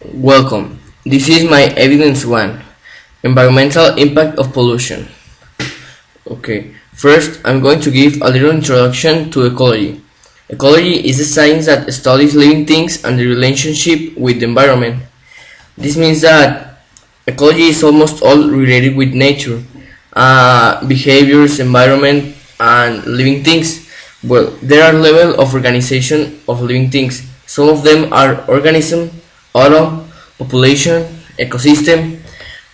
Welcome. This is my evidence 1, environmental impact of pollution. Okay, first I'm going to give a little introduction to ecology. Ecology is a science that studies living things and the relationship with the environment. This means that ecology is almost all related with nature, behaviors, environment, and living things. Well, there are levels of organization of living things. Some of them are organism, atom, population, ecosystem,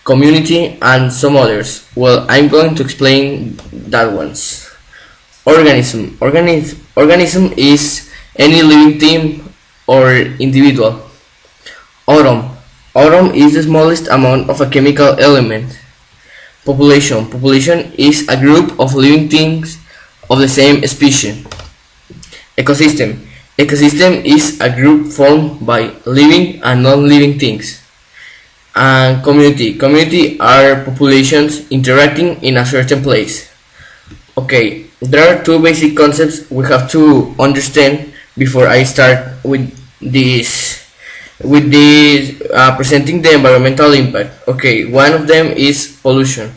community, and some others. Well, I'm going to explain that ones. Organism is any living thing or individual. Atom. Atom is the smallest amount of a chemical element. Population is a group of living things of the same species. Ecosystem. Ecosystem is a group formed by living and non-living things. And community. Community are populations interacting in a certain place. Okay, there are two basic concepts we have to understand before I start with this presenting the environmental impact. Okay, one of them is pollution.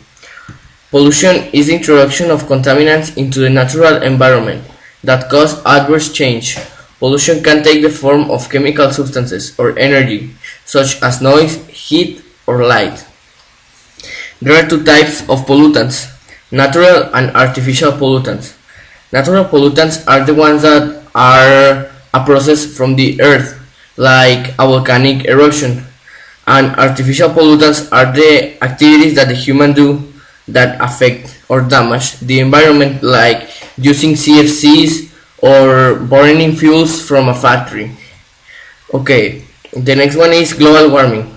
Pollution is the introduction of contaminants into the natural environment that cause adverse change. Pollution can take the form of chemical substances or energy, such as noise, heat, or light. There are two types of pollutants: natural and artificial pollutants. Natural pollutants are the ones that are a process from the earth, like a volcanic eruption, and artificial pollutants are the activities that the human do that affect or damage the environment, like using CFCs or burning fuels from a factory. Okay, the next one is global warming.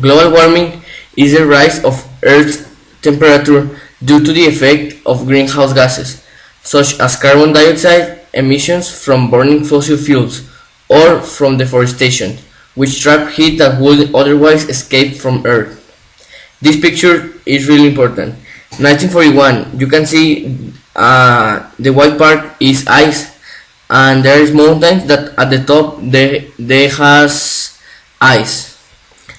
Global warming is the rise of Earth's temperature due to the effect of greenhouse gases, such as carbon dioxide emissions from burning fossil fuels or from deforestation, which trap heat that would otherwise escape from Earth. This picture is really important. 1941, you can see the white part is ice, and there is mountains that at the top they has ice.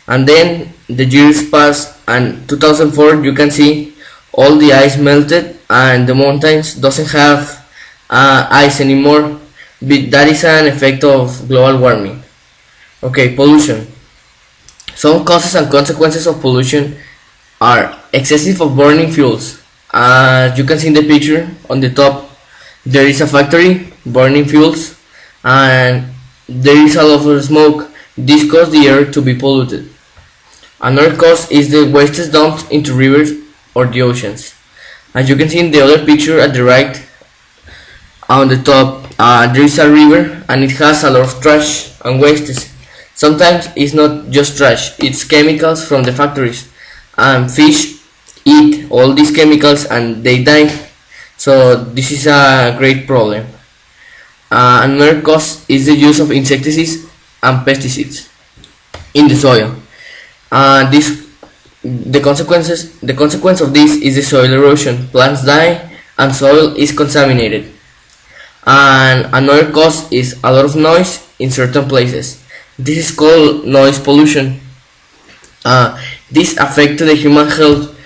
And then the years pass, and 2004 you can see all the ice melted and the mountains doesn't have ice anymore. But that is an effect of global warming. Okay, pollution. Some causes and consequences of pollution are excessive of burning fuels. As you can see in the picture on the top, there is a factory burning fuels, and there is a lot of smoke. This causes the air to be polluted. Another cause is the wastes dumped into rivers or the oceans. As you can see in the other picture at the right, on the top, there is a river and it has a lot of trash and wastes. Sometimes it's not just trash, it's chemicals from the factories, and fish eat all these chemicals and they die. So this is a great problem. Another cause is the use of insecticides and pesticides in the soil. This the consequence of this is the soil erosion. Plants die and soil is contaminated. And another cause is a lot of noise in certain places. This is called noise pollution. This affects the human health.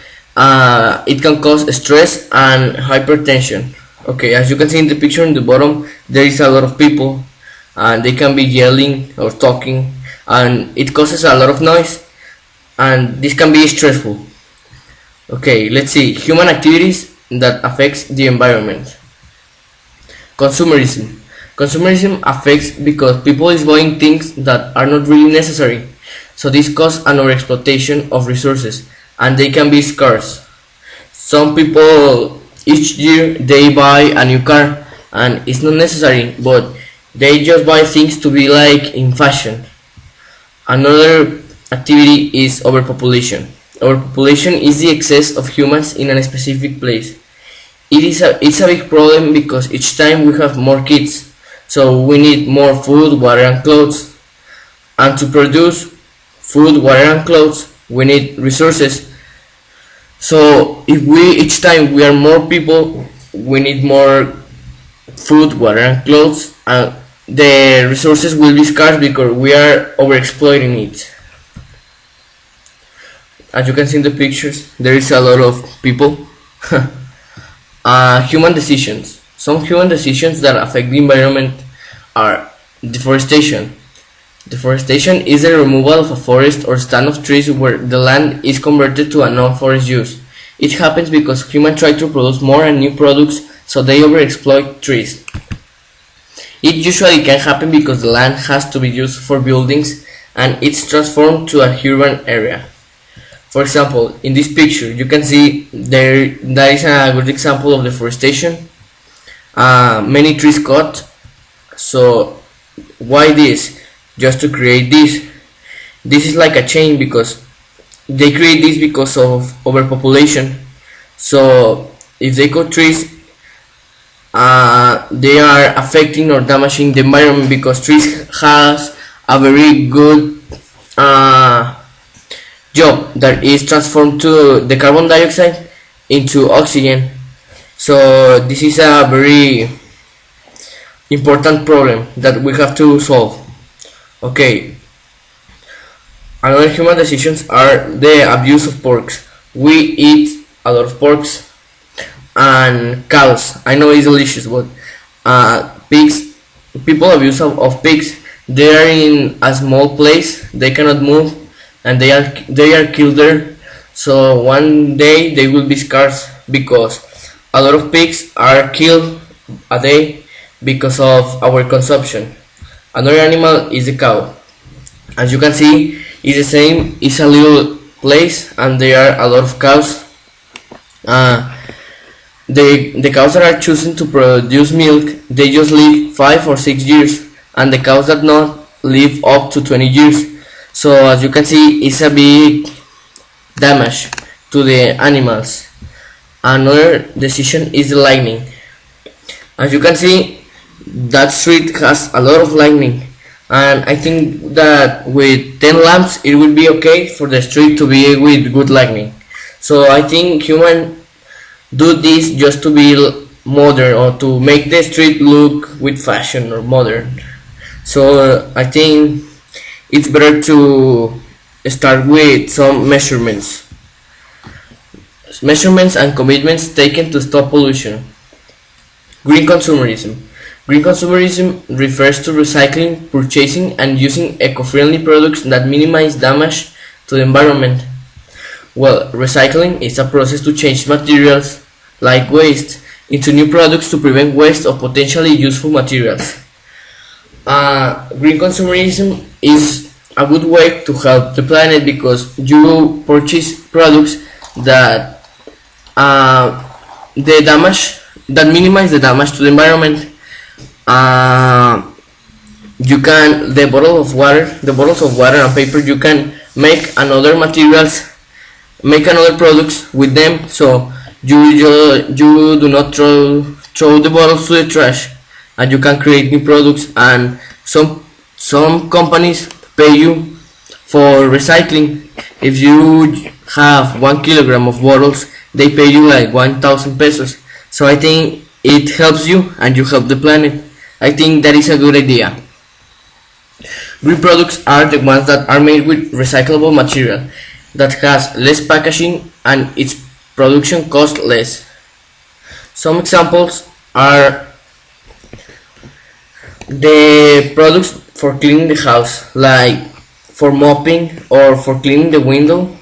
It can cause stress and hypertension. Okay, as you can see in the picture in the bottom, there is a lot of people, and they can be yelling or talking, and it causes a lot of noise, and this can be stressful. Okay, let's see human activities that affects the environment. Consumerism. Consumerism affects because people is buying things that are not really necessary. So this causes an overexploitation of resources, and they can be scarce. Some people each year they buy a new car and it's not necessary, but they just buy things to be like in fashion. Another activity is overpopulation. Overpopulation is the excess of humans in a specific place. It's a big problem because each time we have more kids, so we need more food, water, and clothes. And to produce food, water, and clothes, we need resources. So if we each time we are more people, we need more food, water, and clothes, and the resources will be scarce because we are overexploiting it. As you can see in the pictures, there is a lot of people. Human decisions. Some human decisions that affect the environment are deforestation. Deforestation is the removal of a forest or stand of trees where the land is converted to a non-forest use. It happens because humans try to produce more and new products, so they overexploit trees. It usually can happen because the land has to be used for buildings and it's transformed to a urban area. For example, in this picture, you can see that is a good example of deforestation. Many trees cut. So why this? Just to create this. This is like a chain because they create this because of overpopulation. So if they cut trees, they are affecting or damaging the environment because trees has a very good job that is transformed to the carbon dioxide into oxygen. So this is a very important problem that we have to solve. Okay, another human decisions are the abuse of porks. We eat a lot of porks and cows. I know it's delicious, but pigs, people abuse of pigs. They are in a small place, they cannot move, and they are killed there. So one day they will be scarce because a lot of pigs are killed a day because of our consumption. Another animal is the cow. As you can see, it's the same. It's a little place, and there are a lot of cows. The cows that are choosing to produce milk, they just live 5 or 6 years, and the cows that not live up to 20 years. So as you can see, it's a big damage to the animals. Another decision is the lightning. As you can see, that street has a lot of lightning, and I think that with 10 lamps it will be okay for the street to be with good lightning. So I think humans do this just to be modern or to make the street look with fashion or modern. So I think it's better to start with some measurements and commitments taken to stop pollution. Green consumerism. Green consumerism refers to recycling, purchasing, and using eco-friendly products that minimize damage to the environment. Well, recycling is a process to change materials, like waste, into new products to prevent waste of potentially useful materials. Green consumerism is a good way to help the planet because you purchase products that minimize the damage to the environment. You can the bottles of water and paper, you can make another materials, make another products with them. So you do not throw the bottles to the trash, and you can create new products. And some companies pay you for recycling. If you have 1 kilogram of bottles, they pay you like 1,000 pesos. So I think it helps you and you help the planet. I think that is a good idea. Green products are the ones that are made with recyclable material that has less packaging and its production costs less. Some examples are the products for cleaning the house, like for mopping or for cleaning the window,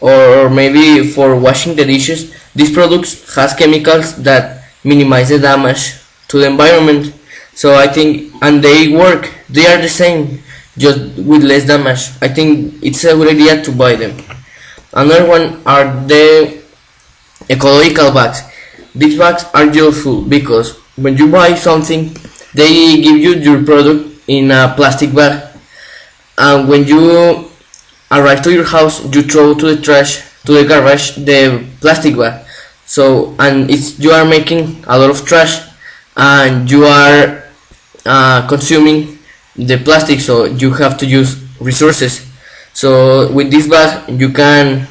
or maybe for washing the dishes. These products has chemicals that minimize the damage to the environment. So I think, and they work, they are the same, just with less damage. I think it's a good idea to buy them. Another one are the ecological bags. These bags are useful because when you buy something, they give you your product in a plastic bag, and when you arrive to your house, you throw to the trash, to the garbage, the plastic bag. So, and you are making a lot of trash, and you are consuming the plastic, so you have to use resources. So with this bag you can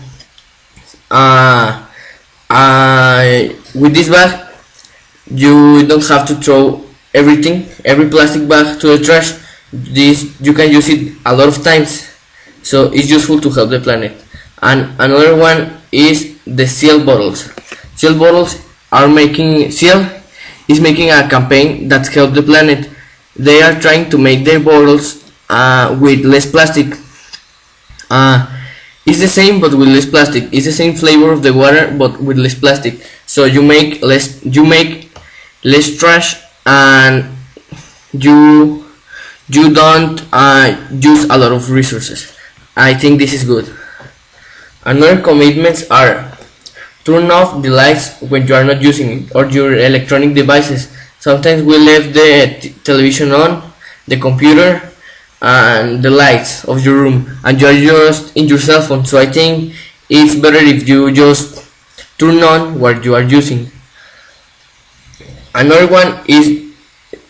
with this bag you don't have to throw everything, every plastic bag to the trash. This you can use it a lot of times, so it's useful to help the planet. And another one is the seal bottles. Seal bottles are making Seal is making a campaign that help the planet. They are trying to make their bottles with less plastic. It's the same but with less plastic. It's the same flavor of the water but with less plastic. So you make less trash, and you don't use a lot of resources. I think this is good. Another commitments are: turn off the lights when you are not using it, or your electronic devices. Sometimes we leave the television on, the computer, and the lights of your room, and you are just in your cell phone. So I think it's better if you just turn on what you are using. Another one is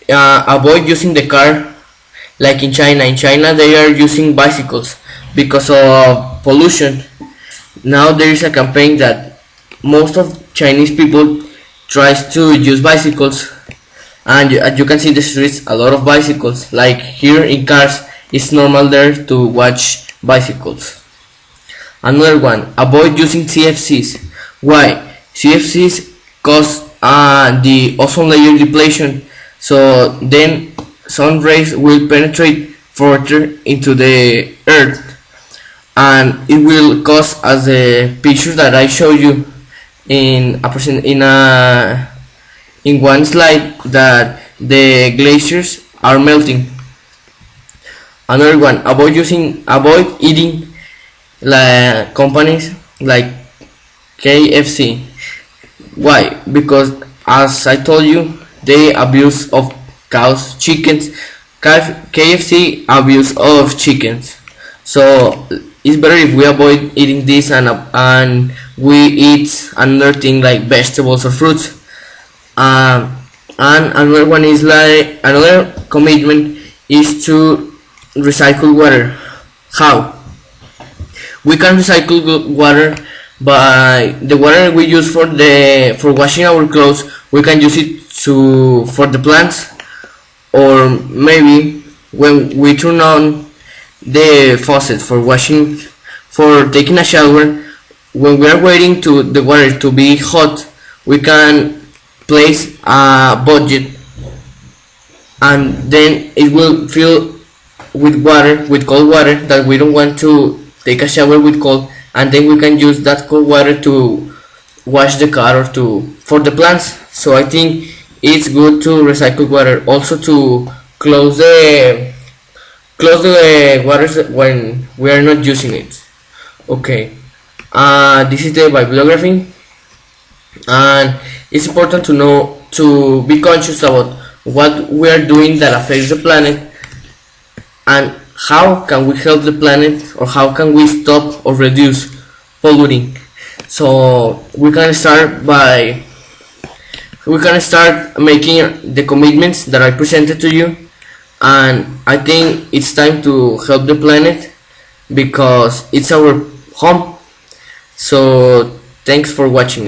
avoid using the car like in China. In China they are using bicycles because of pollution. Now there is a campaign that most of Chinese people tries to use bicycles, and as you can see in the streets a lot of bicycles. Like here in cars, it's normal there to watch bicycles. Another one, avoid using CFCs. Why? CFCs cause the ozone layer depletion, so then sun rays will penetrate further into the earth, and it will cause, as the picture that I show you in one slide, that the glaciers are melting. Another one, avoid eating companies like KFC. Why? Because as I told you, they abuse of cows, chickens. KFC abuse of chickens. So it's better if we avoid eating this, and we eat another thing like vegetables or fruits. And another one is like, another commitment is to recycle water. How? We can recycle water by the water we use for washing our clothes. We can use it for the plants, or maybe when we turn on the faucet for taking a shower, when we are waiting to the water to be hot, we can place a budget, and then it will fill with water, with cold water that we don't want to take a shower with cold, and then we can use that cold water to wash the car or for the plants. So I think it's good to recycle water, also to close the water when we are not using it. Okay, this is the bibliography, and it's important to be conscious about what we are doing that affects the planet, and how can we help the planet, or how can we stop or reduce polluting. So we can start making the commitments that I presented to you, and I think it's time to help the planet because it's our home. So thanks for watching.